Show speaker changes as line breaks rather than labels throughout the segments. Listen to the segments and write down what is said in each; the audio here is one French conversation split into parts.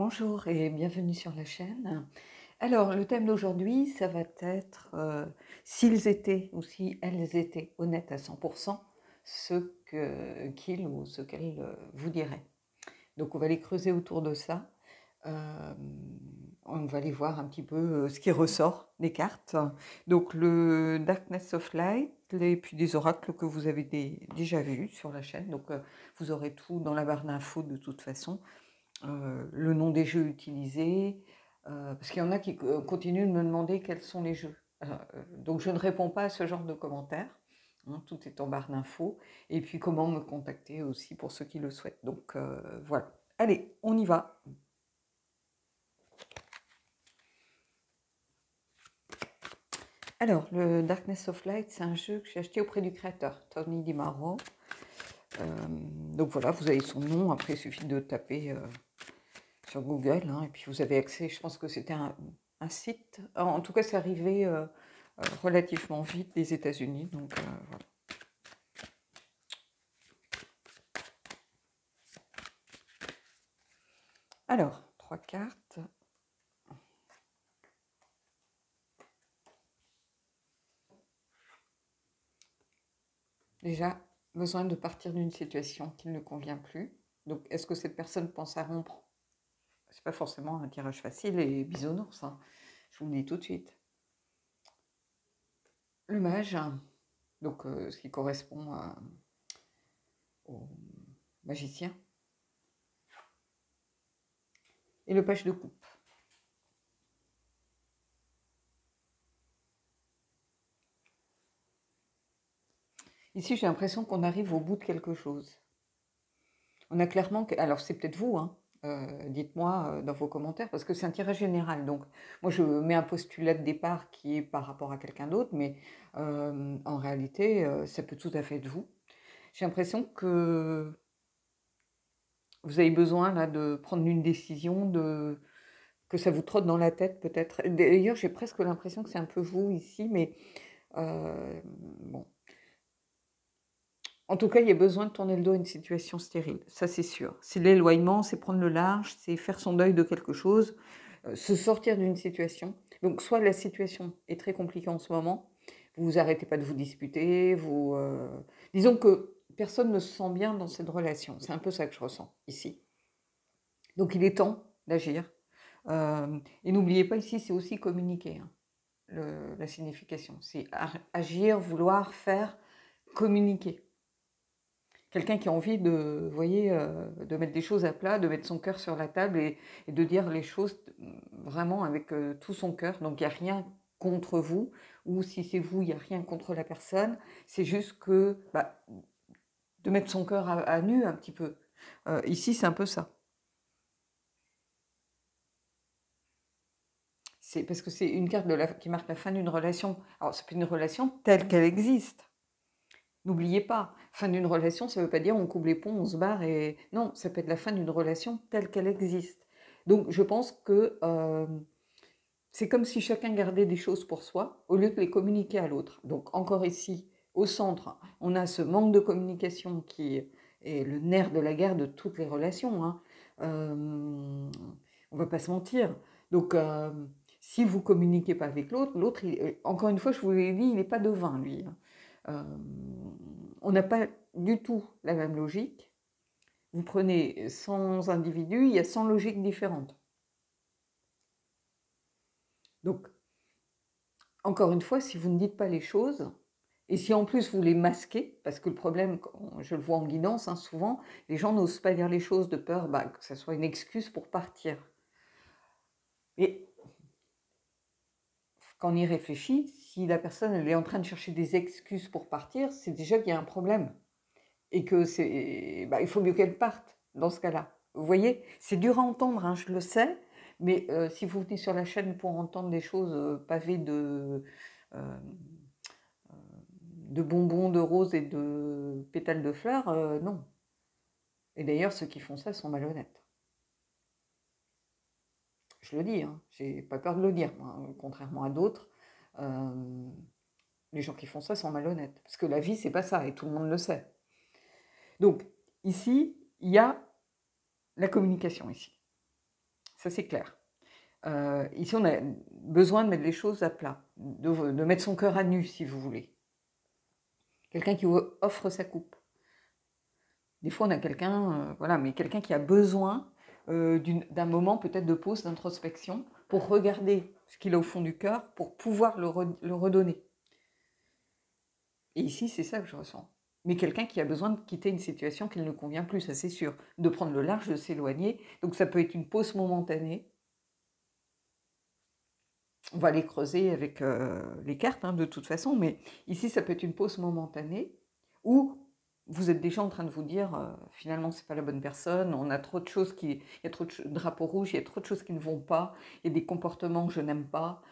Bonjour et bienvenue sur la chaîne. Alors, le thème d'aujourd'hui, ça va être s'ils étaient ou si elles étaient honnêtes à 100%, qu'ils ou ce qu'elles vous diraient. Donc, on va les creuser autour de ça. Euh, on va aller voir un petit peu ce qui ressort des cartes. Donc, le Darkness of Light, et puis des oracles que vous avez déjà vus sur la chaîne. Donc, vous aurez tout dans la barre d'infos de toute façon. Le nom des jeux utilisés, parce qu'il y en a qui continuent de me demander quels sont les jeux. Donc je ne réponds pas à ce genre de commentaires, hein, tout est en barre d'infos, et puis comment me contacter aussi pour ceux qui le souhaitent. Donc voilà. Allez, on y va. Alors, le Darkness of Light, c'est un jeu que j'ai acheté auprès du créateur, Tony DiMauro. Donc voilà, vous avez son nom, après il suffit de taper sur Google, hein, et puis vous avez accès, je pense que c'était un site, en tout cas c'est arrivé relativement vite des États-Unis, donc voilà. Alors, 3 cartes. Déjà, besoin de partir d'une situation qui ne convient plus. Donc, est-ce que cette personne pense à rompre? C'est pas forcément un tirage facile et bisounours, hein, je vous le dis tout de suite. Le mage, donc ce qui correspond au magicien. Et le page de coupe. Ici, j'ai l'impression qu'on arrive au bout de quelque chose. On a clairement... Alors, c'est peut-être vous, hein. Dites-moi dans vos commentaires, parce que c'est un tirage général. Donc, moi, je mets un postulat de départ qui est par rapport à quelqu'un d'autre, mais en réalité, ça peut tout à fait être vous. J'ai l'impression que vous avez besoin là, de prendre une décision, que ça vous trotte dans la tête peut-être. D'ailleurs, j'ai presque l'impression que c'est un peu vous ici, mais bon... En tout cas, il y a besoin de tourner le dos à une situation stérile, ça c'est sûr. C'est l'éloignement, c'est prendre le large, c'est faire son deuil de quelque chose, se sortir d'une situation. Donc soit la situation est très compliquée en ce moment, vous vous arrêtez pas de vous disputer, disons que personne ne se sent bien dans cette relation. C'est un peu ça que je ressens ici. Donc il est temps d'agir. Et n'oubliez pas ici, c'est aussi communiquer, hein, la signification. C'est agir, vouloir, faire, communiquer. Quelqu'un qui a envie de, vous voyez, de mettre des choses à plat, de mettre son cœur sur la table et de dire les choses vraiment avec tout son cœur. Donc il n'y a rien contre vous, ou si c'est vous, il n'y a rien contre la personne. C'est juste que de mettre son cœur à nu un petit peu. Ici, c'est un peu ça. C'est parce que c'est une carte qui marque la fin d'une relation. Alors, c'est pas une relation telle qu'elle existe. N'oubliez pas, fin d'une relation, ça ne veut pas dire on coupe les ponts, on se barre et... Non, ça peut être la fin d'une relation telle qu'elle existe. Donc je pense que c'est comme si chacun gardait des choses pour soi au lieu de les communiquer à l'autre. Donc encore ici, au centre, on a ce manque de communication qui est le nerf de la guerre de toutes les relations, hein. On ne va pas se mentir. Donc si vous ne communiquez pas avec l'autre, encore une fois, je vous l'ai dit, il n'est pas devin, lui, hein. On n'a pas du tout la même logique. Vous prenez 100 individus, il y a 100 logiques différentes. Donc, encore une fois, si vous ne dites pas les choses, et si en plus vous les masquez, parce que le problème, je le vois en guidance, hein, souvent, les gens n'osent pas dire les choses de peur que ça soit une excuse pour partir. Et quand on y réfléchit, si la personne elle est en train de chercher des excuses pour partir, c'est déjà qu'il y a un problème. Et que il faut mieux qu'elle parte dans ce cas-là. Vous voyez, c'est dur à entendre, hein, je le sais, mais si vous venez sur la chaîne pour entendre des choses pavées euh, de bonbons, de roses et de pétales de fleurs, non. Et d'ailleurs, ceux qui font ça sont malhonnêtes. Je le dis, hein, j'ai pas peur de le dire, moi, contrairement à d'autres. Les gens qui font ça sont malhonnêtes. Parce que la vie, c'est pas ça, et tout le monde le sait. Donc, ici, il y a la communication, ici. Ça c'est clair. Ici, on a besoin de mettre les choses à plat, de mettre son cœur à nu, si vous voulez. Quelqu'un qui offre sa coupe. Des fois, on a quelqu'un, voilà, mais quelqu'un qui a besoin d'un moment peut-être de pause, d'introspection, pour regarder ce qu'il a au fond du cœur, pour pouvoir le redonner. Et ici, c'est ça que je ressens. Mais quelqu'un qui a besoin de quitter une situation qui ne lui convient plus, ça c'est sûr. De prendre le large, de s'éloigner. Donc ça peut être une pause momentanée. On va les creuser avec les cartes, hein, de toute façon. Mais ici, ça peut être une pause momentanée où vous êtes déjà en train de vous dire, finalement, c'est pas la bonne personne, on a trop de choses il y a trop de drapeaux rouges, il y a trop de choses qui ne vont pas, il y a des comportements que je n'aime pas.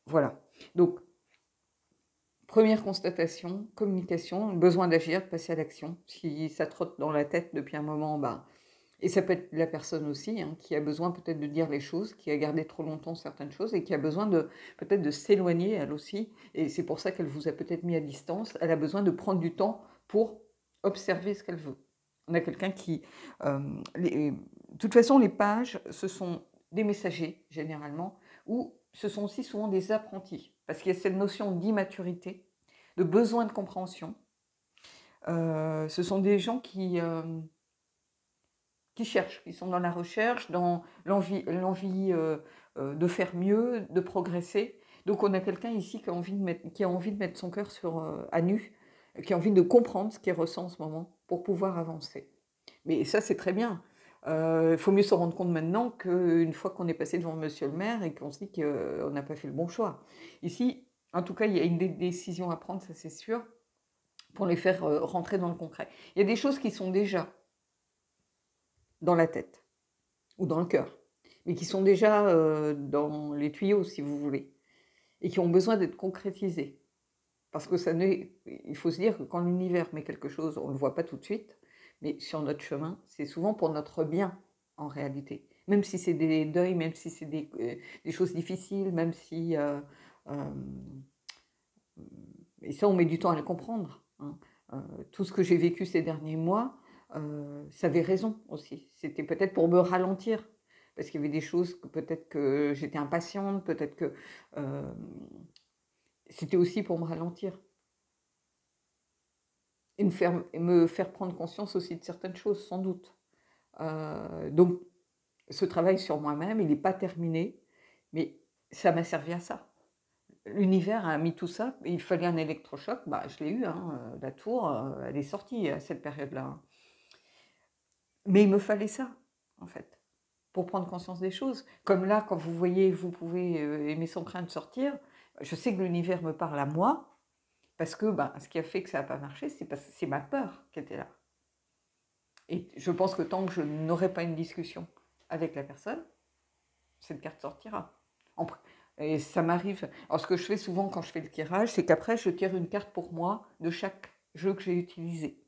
Voilà. Donc, première constatation, communication, besoin d'agir, de passer à l'action. Si ça trotte dans la tête depuis un moment, et ça peut être la personne aussi, hein, qui a besoin peut-être de dire les choses, qui a gardé trop longtemps certaines choses et qui a besoin peut-être de s'éloigner elle aussi. Et c'est pour ça qu'elle vous a peut-être mis à distance. Elle a besoin de prendre du temps pour observer ce qu'elle veut. On a quelqu'un qui... de toute façon, les pages, ce sont des messagers, généralement, ou ce sont aussi souvent des apprentis, parce qu'il y a cette notion d'immaturité, de besoin de compréhension. Ce sont des gens qui cherchent, qui sont dans la recherche, dans l'envie de faire mieux, de progresser. Donc on a quelqu'un ici qui a envie de mettre son cœur à nu, qui a envie de comprendre ce qu'il ressent en ce moment pour pouvoir avancer. Mais ça, c'est très bien. Il faut mieux se rendre compte maintenant qu'une fois qu'on est passé devant monsieur le maire et qu'on se dit qu'on n'a pas fait le bon choix. Ici, en tout cas, il y a une décision à prendre, ça c'est sûr, pour les faire rentrer dans le concret. Il y a des choses qui sont déjà dans la tête ou dans le cœur, mais qui sont déjà dans les tuyaux, si vous voulez, et qui ont besoin d'être concrétisées. Parce que il faut se dire que quand l'univers met quelque chose, on ne le voit pas tout de suite, mais sur notre chemin, c'est souvent pour notre bien, en réalité. Même si c'est des deuils, même si c'est des choses difficiles, même si... et ça, on met du temps à le comprendre. Hein. Tout ce que j'ai vécu ces derniers mois, ça avait raison aussi. C'était peut-être pour me ralentir. Parce qu'il y avait des choses que peut-être que j'étais impatiente, peut-être que c'était aussi pour me ralentir. Et me faire prendre conscience aussi de certaines choses, sans doute. Donc, ce travail sur moi-même, il n'est pas terminé, mais ça m'a servi à ça. L'univers a mis tout ça, il fallait un électrochoc, je l'ai eu, hein, la tour, elle est sortie à cette période-là. Hein. Mais il me fallait ça, en fait, pour prendre conscience des choses. Comme là, quand vous voyez, vous pouvez aimer son crainte sortir, je sais que l'univers me parle à moi, parce que ce qui a fait que ça n'a pas marché, c'est ma peur qui était là. Et je pense que tant que je n'aurai pas une discussion avec la personne, cette carte sortira. Et ça m'arrive. Alors, ce que je fais souvent quand je fais le tirage, c'est qu'après, je tire une carte pour moi de chaque jeu que j'ai utilisé.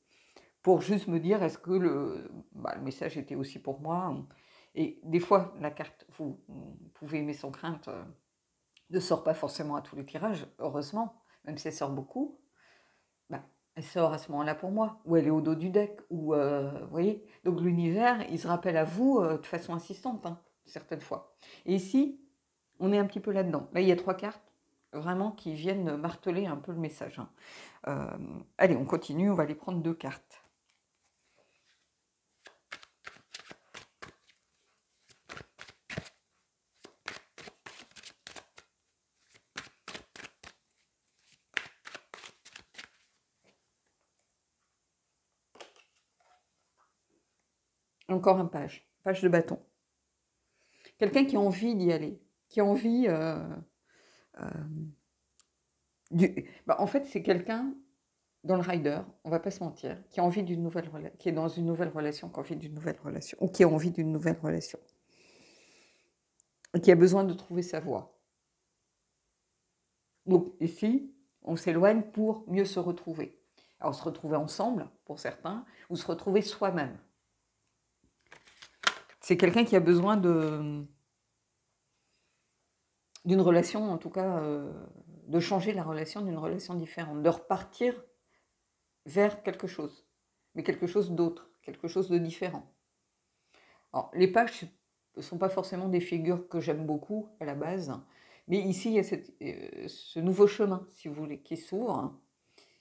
Pour juste me dire, est-ce que le message était aussi pour moi. Et des fois, la carte, vous pouvez aimer sans crainte, ne sort pas forcément à tous les tirages, heureusement, même si elle sort beaucoup. Elle sort à ce moment-là pour moi, ou elle est au dos du deck, ou vous voyez. Donc l'univers, il se rappelle à vous de façon insistante, hein, certaines fois. Et ici, on est un petit peu là-dedans. Là, il y a 3 cartes, vraiment, qui viennent marteler un peu le message. Hein. Allez, on continue, on va aller prendre 2 cartes. Encore un page de bâton. Quelqu'un qui a envie d'y aller, qui a envie... en fait, c'est quelqu'un dans le rider, on va pas se mentir, qui a envie d'une nouvelle relation, qui est dans une nouvelle relation, qui a envie d'une nouvelle relation, ou qui a envie d'une nouvelle relation, et qui a besoin de trouver sa voie. Donc ici, on s'éloigne pour mieux se retrouver. Alors se retrouver ensemble, pour certains, ou se retrouver soi-même. C'est quelqu'un qui a besoin d'une relation, en tout cas, de changer la relation d'une relation différente, de repartir vers quelque chose, mais quelque chose d'autre, quelque chose de différent. Alors, les pages, ne sont pas forcément des figures que j'aime beaucoup à la base. Mais ici, il y a ce nouveau chemin, si vous voulez, qui s'ouvre.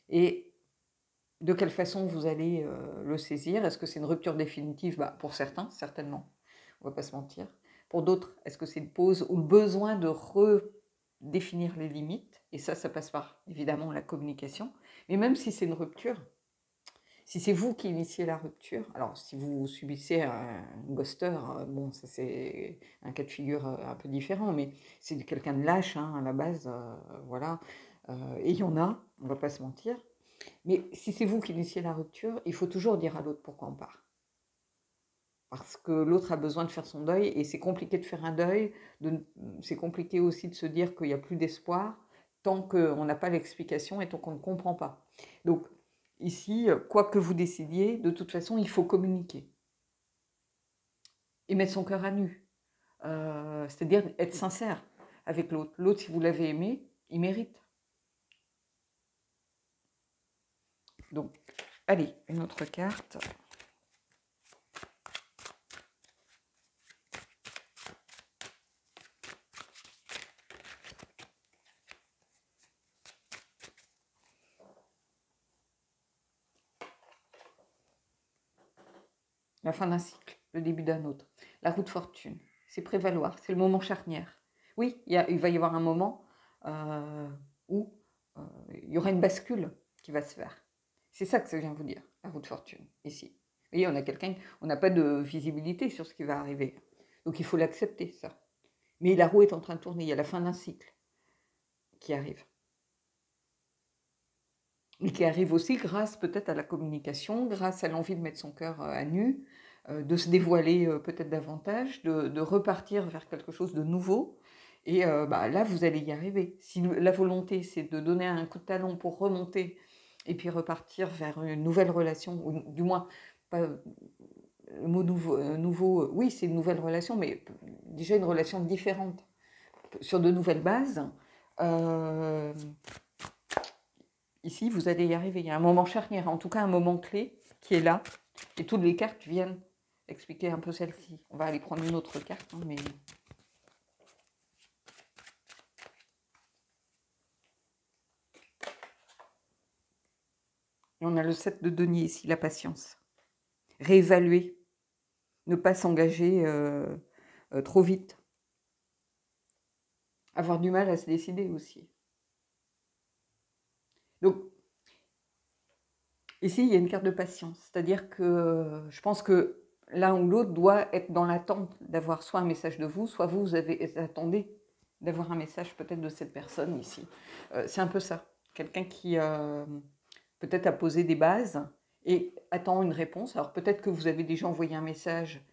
Et de quelle façon vous allez le saisir? Est-ce que c'est une rupture définitive? Pour certains, certainement. On ne va pas se mentir. Pour d'autres, est-ce que c'est une pause ou le besoin de redéfinir les limites? Et ça passe par, évidemment, la communication. Mais même si c'est une rupture, si c'est vous qui initiez la rupture, alors si vous subissez un ghoster, bon, ça c'est un cas de figure un peu différent, mais c'est quelqu'un de lâche à la base, voilà. Et il y en a, on ne va pas se mentir. Mais si c'est vous qui initiez la rupture, il faut toujours dire à l'autre pourquoi on part. Parce que l'autre a besoin de faire son deuil, et c'est compliqué de faire un deuil, c'est compliqué aussi de se dire qu'il n'y a plus d'espoir, tant qu'on n'a pas l'explication et tant qu'on ne comprend pas. Donc, ici, quoi que vous décidiez, de toute façon, il faut communiquer. Et mettre son cœur à nu. C'est-à-dire être sincère avec l'autre. L'autre, si vous l'avez aimé, il mérite. Donc, allez, une autre carte. La fin d'un cycle, le début d'un autre. La roue de fortune, c'est prévaloir, c'est le moment charnière. Oui, il va y avoir un moment où il y aura une bascule qui va se faire. C'est ça que ça vient vous dire, la roue de fortune, ici. Vous voyez, on a quelqu'un, on n'a pas de visibilité sur ce qui va arriver. Donc il faut l'accepter, ça. Mais la roue est en train de tourner, il y a la fin d'un cycle qui arrive. Et qui arrive aussi grâce peut-être à la communication, grâce à l'envie de mettre son cœur à nu, de se dévoiler peut-être davantage, de repartir vers quelque chose de nouveau. Et là, vous allez y arriver. Si la volonté, c'est de donner un coup de talon pour remonter et puis repartir vers une nouvelle relation, ou du moins, pas, le mot nouveau, oui, c'est une nouvelle relation, mais déjà une relation différente, sur de nouvelles bases. Ici, vous allez y arriver. Il y a un moment charnière, en tout cas un moment clé qui est là. Et toutes les cartes viennent expliquer un peu celle-ci. On va aller prendre une autre carte, mais... Et on a le 7 de denier ici, la patience. Réévaluer. Ne pas s'engager trop vite. Avoir du mal à se décider aussi. Donc, ici, il y a une carte de patience. C'est-à-dire que je pense que l'un ou l'autre doit être dans l'attente d'avoir soit un message de vous, soit vous attendez d'avoir un message peut-être de cette personne ici. C'est un peu ça. Quelqu'un qui peut-être a posé des bases et attend une réponse. Alors peut-être que vous avez déjà envoyé un message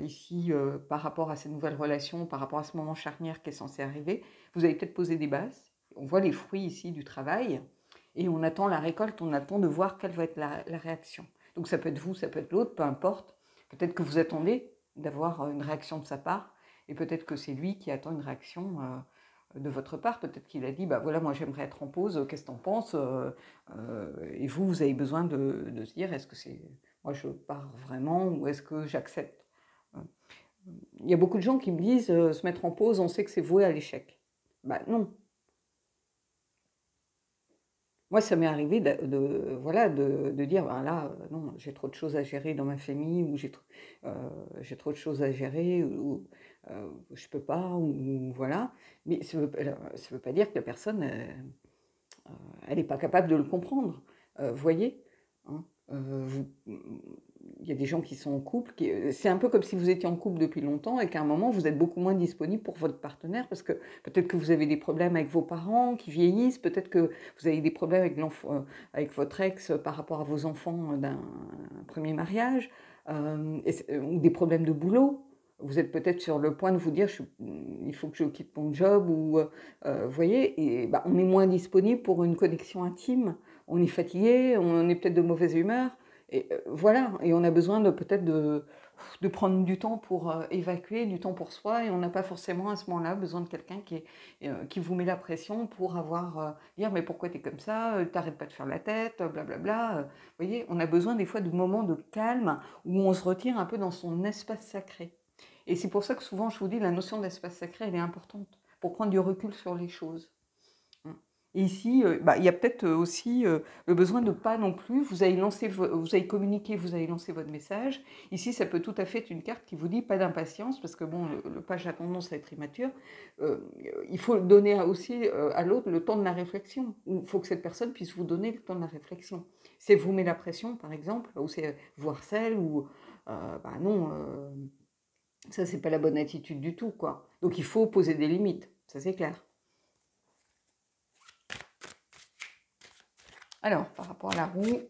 ici par rapport à cette nouvelle relation, par rapport à ce moment charnière qui est censé arriver. Vous avez peut-être posé des bases. On voit les fruits ici du travail. Et on attend la récolte, on attend de voir quelle va être la réaction. Donc ça peut être vous, ça peut être l'autre, peu importe. Peut-être que vous attendez d'avoir une réaction de sa part, et peut-être que c'est lui qui attend une réaction de votre part. Peut-être qu'il a dit, voilà, moi j'aimerais être en pause, qu'est-ce que t'en penses? Et vous avez besoin de se dire, est-ce que c'est moi je pars vraiment ou est-ce que j'accepte? Il y a beaucoup de gens qui me disent, se mettre en pause, on sait que c'est voué à l'échec. Non. Moi, ça m'est arrivé de dire, là, non, j'ai trop de choses à gérer dans ma famille, ou j'ai trop de choses à gérer, ou je peux pas, ou voilà. Mais ça veut pas dire que la personne, elle n'est pas capable de le comprendre. Vous voyez, hein, il y a des gens qui sont en couple, c'est un peu comme si vous étiez en couple depuis longtemps et qu'à un moment, vous êtes beaucoup moins disponible pour votre partenaire parce que peut-être que vous avez des problèmes avec vos parents qui vieillissent, peut-être que vous avez des problèmes avec votre ex par rapport à vos enfants d'un premier mariage, ou des problèmes de boulot. Vous êtes peut-être sur le point de vous dire, il faut que je quitte mon job, ou vous voyez, et on est moins disponible pour une connexion intime, on est fatigué, on est peut-être de mauvaise humeur. Et voilà, et on a besoin peut-être de prendre du temps pour évacuer, du temps pour soi, et on n'a pas forcément à ce moment-là besoin de quelqu'un qui vous met la pression pour dire mais pourquoi tu es comme ça, t'arrêtes pas de faire la tête, blablabla. Vous voyez, on a besoin des fois de moments de calme où on se retire un peu dans son espace sacré. Et c'est pour ça que souvent, je vous dis, la notion d'espace sacré, elle est importante pour prendre du recul sur les choses. Et ici, il y a peut-être aussi le besoin de ne pas non plus, vous avez communiqué, vous avez lancé votre message. Ici, ça peut tout à fait être une carte qui vous dit pas d'impatience, parce que bon, le page a tendance à être immature. Il faut donner aussi à l'autre le temps de la réflexion. Il faut que cette personne puisse vous donner le temps de la réflexion. Si elle vous met la pression, par exemple, ou c'est vous harcèle, ou non, ça, c'est pas la bonne attitude du tout, quoi. Donc, il faut poser des limites, ça c'est clair. Alors, par rapport à la roue,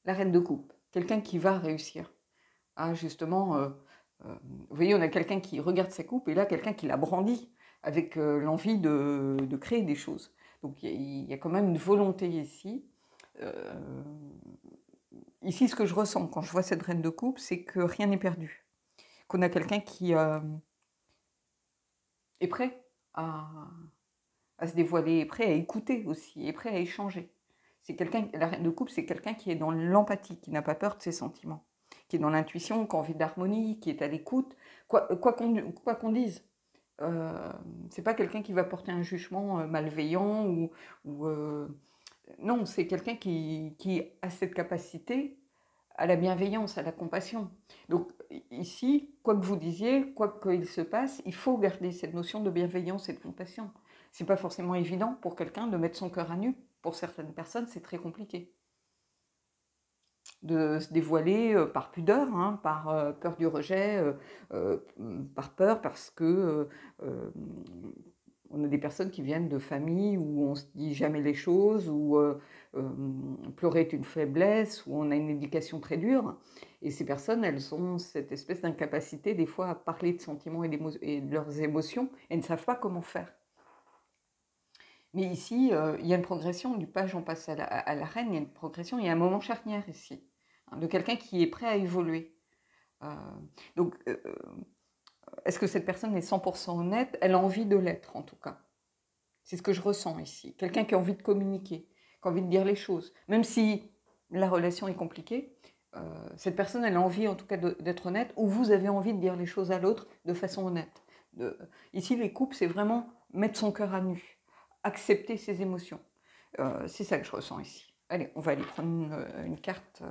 la reine de coupe, quelqu'un qui va réussir. Ah, justement, vous voyez, on a quelqu'un qui regarde sa coupe et là, quelqu'un qui la brandit avec l'envie de créer des choses. Donc, il y a quand même une volonté ici. Ici, ce que je ressens quand je vois cette reine de coupe, c'est que rien n'est perdu. Qu'on a quelqu'un qui est prêt à se dévoiler, est prêt à écouter aussi, est prêt à échanger. La reine de coupe, c'est quelqu'un qui est dans l'empathie, qui n'a pas peur de ses sentiments, qui est dans l'intuition, qui a envie d'harmonie, qui est à l'écoute, quoi qu'on dise. C'est pas quelqu'un qui va porter un jugement malveillant non, c'est quelqu'un qui a cette capacité à la bienveillance, à la compassion. Donc ici, quoi que vous disiez, quoi qu'il se passe, il faut garder cette notion de bienveillance et de compassion. C'est pas forcément évident pour quelqu'un de mettre son cœur à nu. Pour certaines personnes, c'est très compliqué de se dévoiler par pudeur, hein, par peur du rejet, par peur parce que on a des personnes qui viennent de familles où on se dit jamais les choses, où pleurer est une faiblesse, où on a une éducation très dure. Et ces personnes, elles ont cette espèce d'incapacité des fois à parler de sentiments et de leurs émotions et ne savent pas comment faire. Mais ici, il y a une progression, du page on passe à la reine, il y a une progression, il y a un moment charnière ici, hein, de quelqu'un qui est prêt à évoluer. Donc, est-ce que cette personne est 100% honnête? Elle a envie de l'être, en tout cas. C'est ce que je ressens ici. Quelqu'un qui a envie de communiquer, qui a envie de dire les choses. Même si la relation est compliquée, cette personne, elle a envie, en tout cas, d'être honnête, ou vous avez envie de dire les choses à l'autre de façon honnête. Ici, les couples, c'est vraiment mettre son cœur à nu, accepter ses émotions. C'est ça que je ressens ici. Allez, on va aller prendre une carte.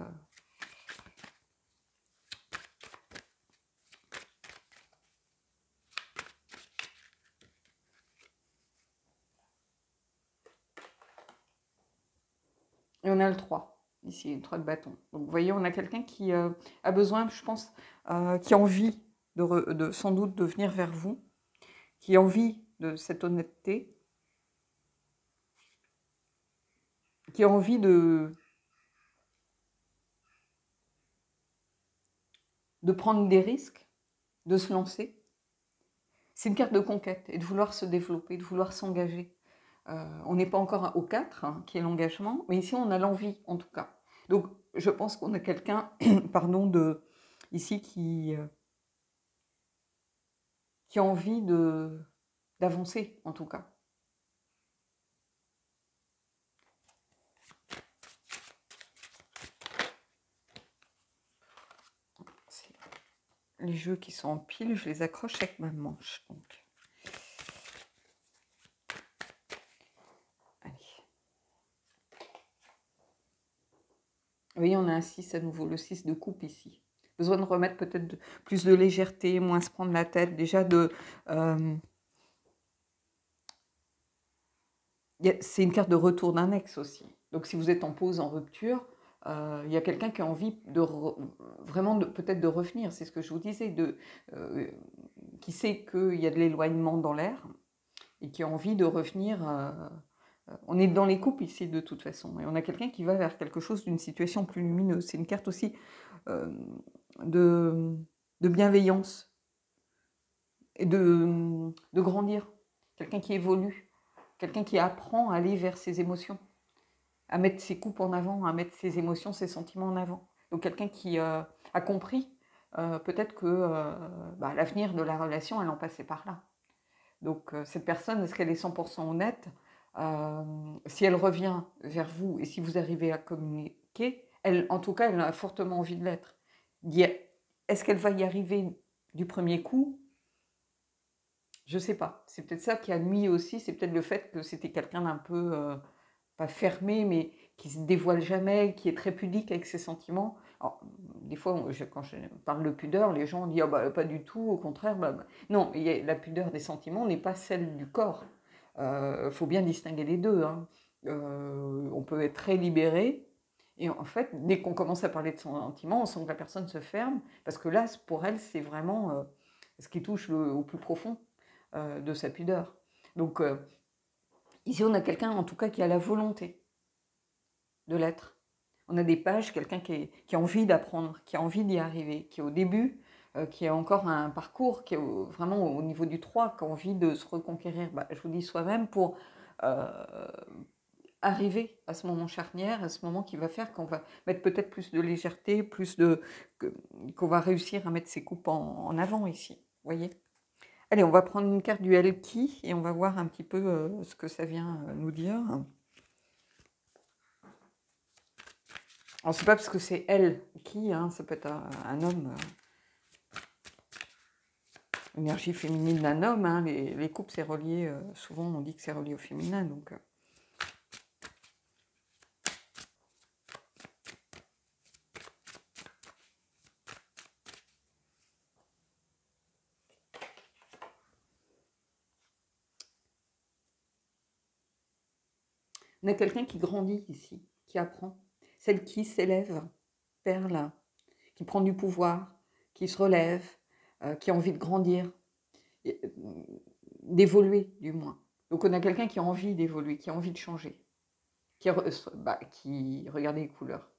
Et on a le 3, ici, le 3 de bâton. Donc vous voyez, on a quelqu'un qui a besoin, je pense, qui a envie sans doute de venir vers vous, qui a envie de cette honnêteté, qui a envie de prendre des risques, de se lancer. C'est une carte de conquête et de vouloir se développer, de vouloir s'engager. On n'est pas encore au 4, hein, qui est l'engagement, mais ici on a l'envie en tout cas. Donc je pense qu'on a quelqu'un, pardon, ici qui a envie d'avancer en tout cas. Les jeux qui sont en pile, je les accroche avec ma manche. Donc. Allez. Vous voyez, on a un 6 à nouveau, le 6 de coupe ici. Besoin de remettre peut-être plus de légèreté, moins se prendre la tête. Déjà, c'est une carte de retour d'un ex aussi. Donc si vous êtes en pause, en rupture, il y a quelqu'un qui a envie vraiment peut-être de revenir. C'est ce que je vous disais, qui sait qu'il y a de l'éloignement dans l'air et qui a envie de revenir. On est dans les coupes ici de toute façon. Et on a quelqu'un qui va vers quelque chose d'une situation plus lumineuse. C'est une carte aussi de bienveillance et de grandir. Quelqu'un qui évolue. Quelqu'un qui apprend à aller vers ses émotions, à mettre ses coupes en avant, à mettre ses émotions, ses sentiments en avant. Donc quelqu'un qui a compris peut-être que l'avenir de la relation, elle en passait par là. Donc cette personne, est-ce qu'elle est 100% honnête? Si elle revient vers vous et si vous arrivez à communiquer, elle, en tout cas, elle a fortement envie de l'être. Est-ce qu'elle va y arriver du premier coup? Je ne sais pas. C'est peut-être ça qui a nuit aussi, c'est peut-être le fait que c'était quelqu'un d'un peu, pas fermé, mais qui se dévoile jamais, qui est très pudique avec ses sentiments. Alors, des fois, quand je parle de pudeur, les gens disent ah bah, pas du tout, au contraire. Non, la pudeur des sentiments n'est pas celle du corps. Il faut bien distinguer les deux. Hein. On peut être très libéré, et en fait, dès qu'on commence à parler de son sentiment, on sent que la personne se ferme, parce que là, pour elle, c'est vraiment ce qui touche au plus profond de sa pudeur. Donc, ici, on a quelqu'un, en tout cas, qui a la volonté de l'être. On a des pages, quelqu'un qui a envie d'apprendre, qui a envie d'y arriver, qui est au début, qui a encore un parcours, qui est vraiment au niveau du 3, qui a envie de se reconquérir, je vous dis soi-même, pour arriver à ce moment charnière, à ce moment qui va faire qu'on va mettre peut-être plus de légèreté, qu'on va réussir à mettre ses coupes en avant ici, vous voyez. Allez, on va prendre une carte du Elki et on va voir un petit peu ce que ça vient nous dire. Alors, c'est pas parce que c'est elle qui, hein, ça peut être un homme, énergie féminine d'un homme. Hein, les couples, c'est relié, souvent on dit que c'est relié au féminin. Donc, on a quelqu'un qui grandit ici, qui apprend. Celle qui s'élève, perle, qui prend du pouvoir, qui se relève, qui a envie de grandir, d'évoluer du moins. Donc on a quelqu'un qui a envie d'évoluer, qui a envie de changer, qui regardez les couleurs.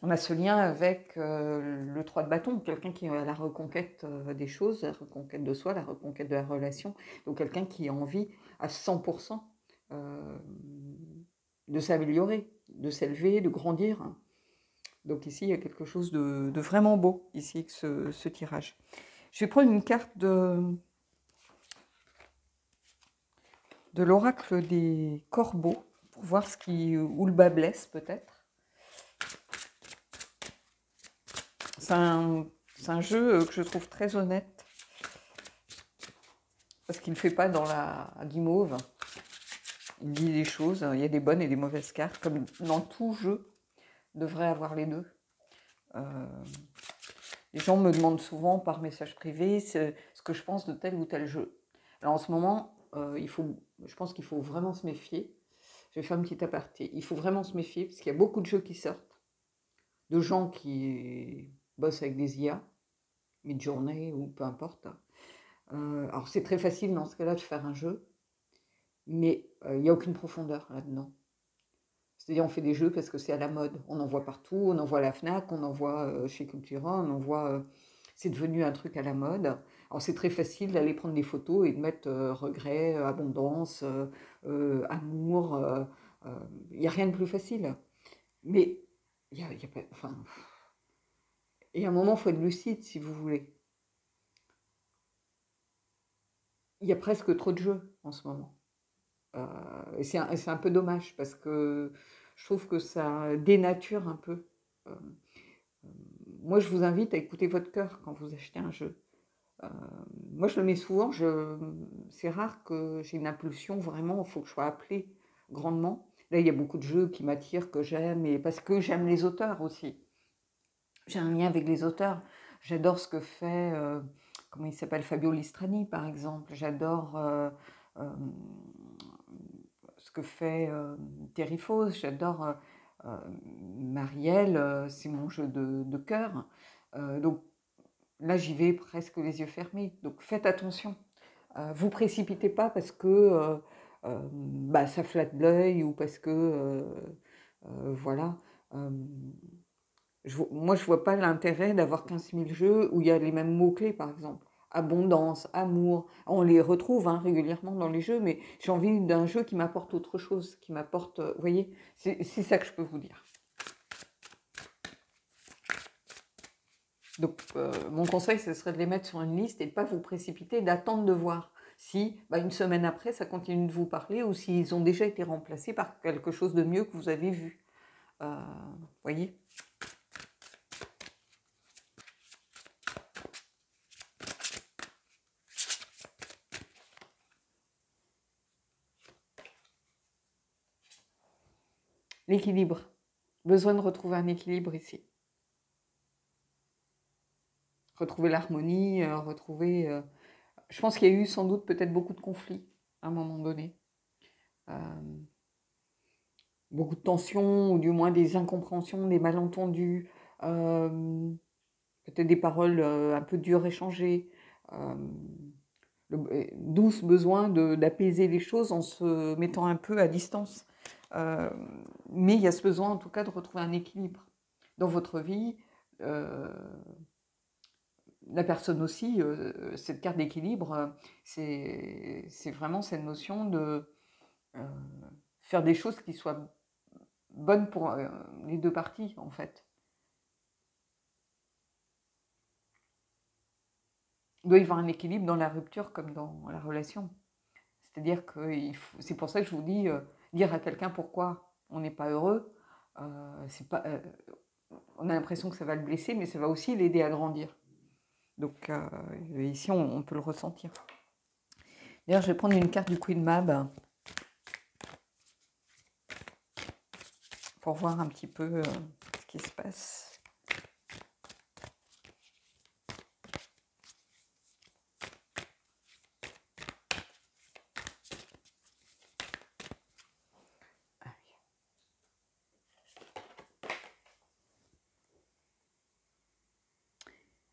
On a ce lien avec le 3 de bâton, quelqu'un qui est à la reconquête des choses, la reconquête de soi, la reconquête de la relation. Donc quelqu'un qui a envie à 100% de s'améliorer, de s'élever, de grandir. Donc ici, il y a quelque chose de vraiment beau, ici, avec ce tirage. Je vais prendre une carte de l'oracle des corbeaux, pour voir où le bas blesse, peut-être. C'est un jeu que je trouve très honnête, parce qu'il ne fait pas dans la guimauve. Il dit des choses, il y a des bonnes et des mauvaises cartes, comme dans tout jeu, devrait avoir les deux. Les gens me demandent souvent par message privé ce que je pense de tel ou tel jeu. Alors en ce moment, je pense qu'il faut vraiment se méfier. Je vais faire un petit aparté. Il faut vraiment se méfier, parce qu'il y a beaucoup de jeux qui sortent, de gens qui bossent avec des IA, mid-journée ou peu importe. Alors c'est très facile dans ce cas-là de faire un jeu, mais il n'y a aucune profondeur là-dedans. C'est-à-dire on fait des jeux parce que c'est à la mode. On en voit partout, on en voit à la FNAC, on en voit chez Cultura, on en voit... c'est devenu un truc à la mode. Alors c'est très facile d'aller prendre des photos et de mettre regret, abondance, amour. Il n'y a rien de plus facile. Mais il y a pas... Enfin... Et à un moment, il faut être lucide si vous voulez. Il y a presque trop de jeux en ce moment. Et c'est un peu dommage parce que je trouve que ça dénature un peu. Moi, je vous invite à écouter votre cœur quand vous achetez un jeu. Moi, je le mets souvent. C'est rare que j'ai une impulsion, vraiment, il faut que je sois appelée grandement. Là, il y a beaucoup de jeux qui m'attirent, que j'aime, et parce que j'aime les auteurs aussi. J'ai un lien avec les auteurs. J'adore ce que fait, comment il s'appelle, Fabio Listrani, par exemple. J'adore ce que fait Terry Foss. J'adore Marielle, c'est mon jeu de cœur. Donc là, j'y vais presque les yeux fermés. Donc faites attention. Vous précipitez pas parce que ça flatte l'œil ou parce que voilà. Moi, je vois pas l'intérêt d'avoir 15 000 jeux où il y a les mêmes mots-clés, par exemple. Abondance, amour, on les retrouve régulièrement dans les jeux, mais j'ai envie d'un jeu qui m'apporte autre chose, qui m'apporte, vous voyez, c'est ça que je peux vous dire. Donc, mon conseil, ce serait de les mettre sur une liste et de ne pas vous précipiter, d'attendre de voir. si une semaine après, ça continue de vous parler ou s'ils ont déjà été remplacés par quelque chose de mieux que vous avez vu. Voyez ? L'équilibre. Besoin de retrouver un équilibre ici. Retrouver l'harmonie, retrouver... je pense qu'il y a eu sans doute peut-être beaucoup de conflits à un moment donné. Beaucoup de tensions, ou du moins des incompréhensions, des malentendus, peut-être des paroles un peu dures échangées, le douce besoin d'apaiser les choses en se mettant un peu à distance. Mais il y a ce besoin en tout cas de retrouver un équilibre dans votre vie. La personne aussi, cette carte d'équilibre, c'est vraiment cette notion de faire des choses qui soient bonnes pour les deux parties, en fait. Il doit y avoir un équilibre dans la rupture comme dans la relation. C'est-à-dire que c'est pour ça que je vous dis, dire à quelqu'un pourquoi on n'est pas heureux, c'est pas, on a l'impression que ça va le blesser, mais ça va aussi l'aider à grandir. Donc ici, on peut le ressentir. D'ailleurs, je vais prendre une carte du Queen Mab pour voir un petit peu ce qui se passe.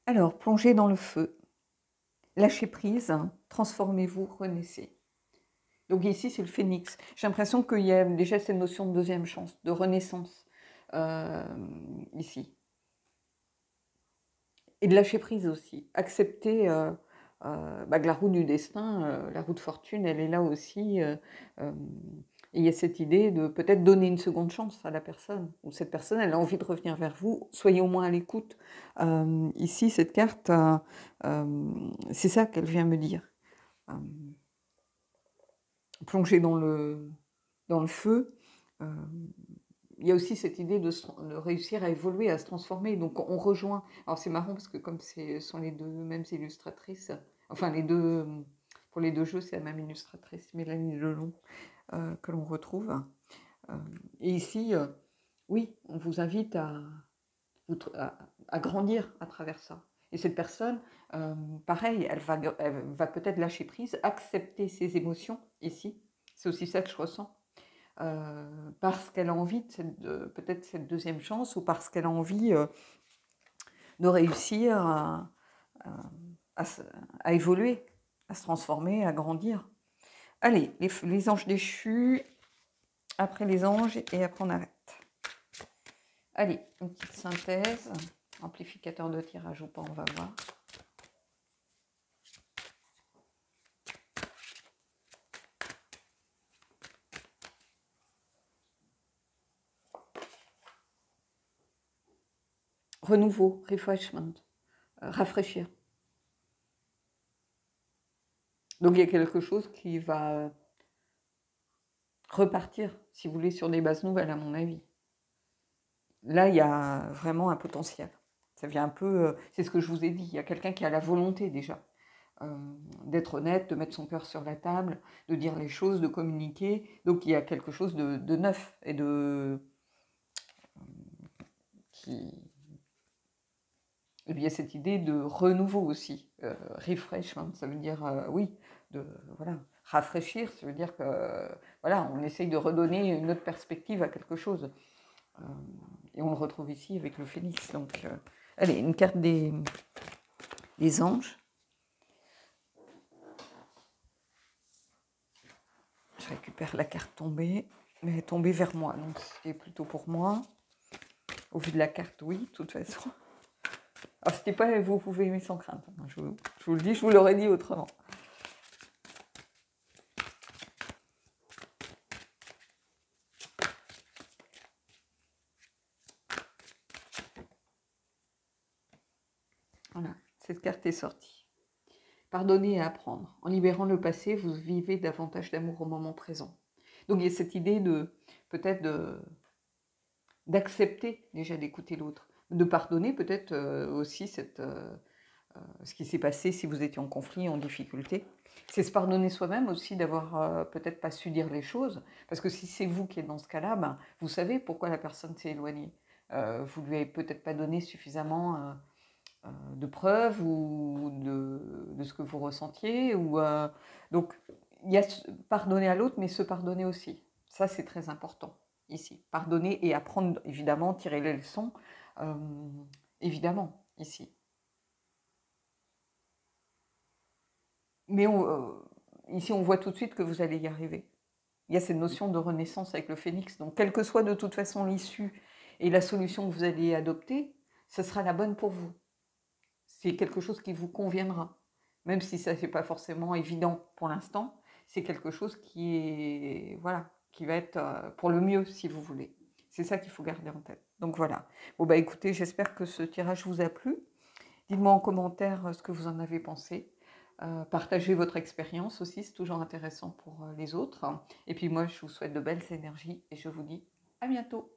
Alors, plongez dans le feu. Lâchez prise, transformez-vous, renaissez. Donc ici, c'est le phénix. J'ai l'impression qu'il y a déjà cette notion de deuxième chance, de renaissance, ici. Et de lâcher prise aussi. Accepter que la roue du destin, la roue de fortune, elle est là aussi. Et il y a cette idée de peut-être donner une seconde chance à la personne. Ou cette personne, elle a envie de revenir vers vous. Soyez au moins à l'écoute. Ici, cette carte, c'est ça qu'elle vient me dire. Plonger dans le feu. Il y a aussi cette idée de réussir à évoluer, à se transformer. Donc on rejoint. Alors c'est marrant parce que comme ce sont les deux mêmes illustratrices, enfin les deux, pour les deux jeux, c'est la même illustratrice, Mélanie Lelon, que l'on retrouve. Et ici, oui, on vous invite à grandir à travers ça. Et cette personne, pareil, elle va peut-être lâcher prise, accepter ses émotions ici. C'est aussi ça que je ressens. Parce qu'elle a envie de peut-être cette deuxième chance ou parce qu'elle a envie de réussir à évoluer, à se transformer, à grandir. Allez, les anges déchus, après les anges et après on arrête. Allez, une petite synthèse, amplificateur de tirage ou pas, on va voir. Renouveau, refreshment, rafraîchir. Donc il y a quelque chose qui va repartir, si vous voulez, sur des bases nouvelles, à mon avis. Là, il y a vraiment un potentiel. Ça vient un peu, c'est ce que je vous ai dit, il y a quelqu'un qui a la volonté déjà d'être honnête, de mettre son cœur sur la table, de dire les choses, de communiquer. Donc il y a quelque chose de neuf et Et puis il y a cette idée de renouveau aussi, refreshment, ça veut dire, oui, voilà, rafraîchir, ça veut dire que, voilà, on essaye de redonner une autre perspective à quelque chose. Et on le retrouve ici avec le phénix. Donc, allez, une carte des anges. Je récupère la carte tombée, mais elle est tombée vers moi, donc c'était plutôt pour moi. Au vu de la carte, oui, de toute façon. Alors, c'était pas vous pouvez aimer sans crainte. Je vous le dis, je vous l'aurais dit autrement. Voilà, cette carte est sortie. Pardonner et apprendre. En libérant le passé, vous vivez davantage d'amour au moment présent. Donc il y a cette idée de peut-être d'accepter déjà d'écouter l'autre, de pardonner peut-être aussi ce qui s'est passé si vous étiez en conflit, en difficulté. C'est se pardonner soi-même aussi d'avoir peut-être pas su dire les choses, parce que si c'est vous qui êtes dans ce cas-là, ben, vous savez pourquoi la personne s'est éloignée. Vous lui avez peut-être pas donné suffisamment de preuves ou de ce que vous ressentiez. Donc, il y a pardonner à l'autre, mais se pardonner aussi. Ça, c'est très important ici. Pardonner et apprendre, évidemment, tirer les leçons, euh, évidemment, ici. Mais ici, on voit tout de suite que vous allez y arriver. Il y a cette notion de renaissance avec le phénix. Donc, quelle que soit de toute façon l'issue et la solution que vous allez adopter, ce sera la bonne pour vous. C'est quelque chose qui vous conviendra. Même si ça n'est pas forcément évident pour l'instant, c'est quelque chose qui est, voilà, qui va être pour le mieux, si vous voulez. C'est ça qu'il faut garder en tête. Donc voilà. Bon, bah écoutez, j'espère que ce tirage vous a plu. Dites-moi en commentaire ce que vous en avez pensé. Partagez votre expérience aussi, c'est toujours intéressant pour les autres. Et puis moi, je vous souhaite de belles énergies et je vous dis à bientôt.